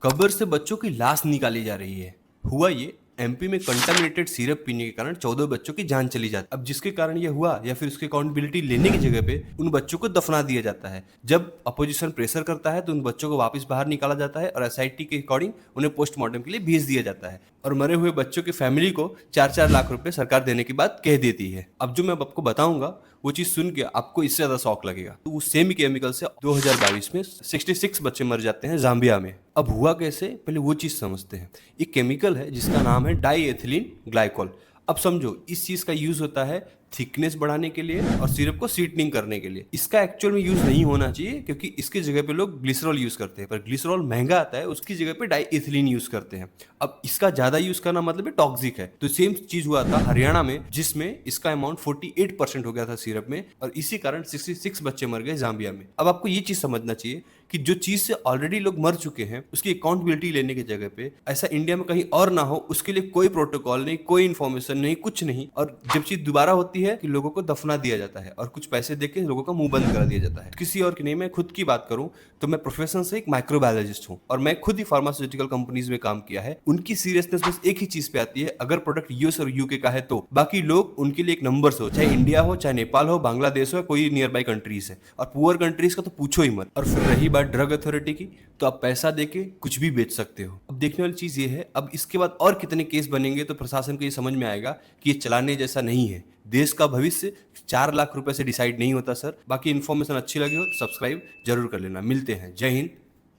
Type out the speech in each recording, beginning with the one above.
कब्र से बच्चों की लाश निकाली जा रही है। हुआ ये, एमपी में कंटामिनेटेड सिरप पीने के कारण 14 बच्चों की जान चली जाती। अब जिसके कारण ये हुआ या फिर उसकी अकाउंटेबिलिटी लेने की जगह पे उन बच्चों को दफना दिया जाता है। जब अपोजिशन प्रेशर करता है तो उन बच्चों को वापस बाहर निकाला जाता है और एसआईटी के अकॉर्डिंग उन्हें पोस्टमार्टम के लिए भेज दिया जाता है और मरे हुए बच्चों की फैमिली को 4-4 लाख रुपए सरकार देने की बात कह देती है। अब जो मैं आपको बताऊंगा वो चीज सुन के आपको इससे ज्यादा शौक लगेगा। तो उस सेम केमिकल से 2022 में 66 बच्चे मर जाते हैं जाम्बिया में। अब हुआ कैसे, पहले वो चीज समझते हैं। एक केमिकल है जिसका नाम है डाई एथिलीन ग्लाइकोल। अब समझो, इस चीज का यूज होता है थिकनेस बढ़ाने के लिए और सिरप को स्वीटनिंग करने के लिए। इसका एक्चुअल में यूज नहीं होना चाहिए क्योंकि इसकी जगह पे लोग ग्लिसरॉल यूज करते हैं, पर ग्लिसरॉल महंगा आता है, उसकी जगह पे डाईएथिलीन यूज करते हैं। अब इसका ज्यादा यूज करना मतलब टॉक्सिक है। तो सेम चीज हुआ था हरियाणा में, जिसमें इसका अमाउंट 48% हो गया था सिरप में और इसी कारण 66 बच्चे मर गए जाम्बिया में। अब आपको ये चीज समझना चाहिए कि जो चीज से ऑलरेडी लोग मर चुके हैं उसकी अकाउंटेबिलिटी लेने की जगह पे ऐसा इंडिया में कहीं और ना हो, उसके लिए कोई प्रोटोकॉल नहीं, कोई इन्फॉर्मेशन नहीं, कुछ नहीं। और जब चीज दोबारा होती है कि लोगों को दफना दिया जाता है और कुछ पैसे देके लोगों का मुंह बंद करा दिया जाता है। किसी और की नहीं, मैं खुद की बात करूं तो मैं प्रोफेशन से एक माइक्रोबायोलॉजिस्ट हूं और मैं खुद ही फार्मास्यूटिकल कंपनीज में काम किया है। उनकी सीरियसनेस बस एक ही चीज पे आती है, अगर प्रोडक्ट यूएस और यूके का है तो बाकी लोग उनके लिए एक नंबर हो, चाहे इंडिया हो, चाहे नेपाल हो, बांग्लादेश हो, कोई नियर बाई कंट्रीज है। और पुअर कंट्रीज का तो पूछो ही मत। और फिर रही बात ड्रग अथॉरिटी की, तो आप पैसा देके कुछ भी बेच सकते हो। अब देखने वाली चीज ये है, अब इसके बाद और कितने केस बनेंगे तो प्रशासन को ये समझ में आएगा कि ये चलाने जैसा नहीं है। देश का भविष्य 4 लाख रुपए से डिसाइड नहीं होता सर। बाकी इन्फॉर्मेशन अच्छी लगी हो तो सब्सक्राइब जरूर कर लेना। मिलते हैं। जय हिंद,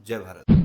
जय भारत।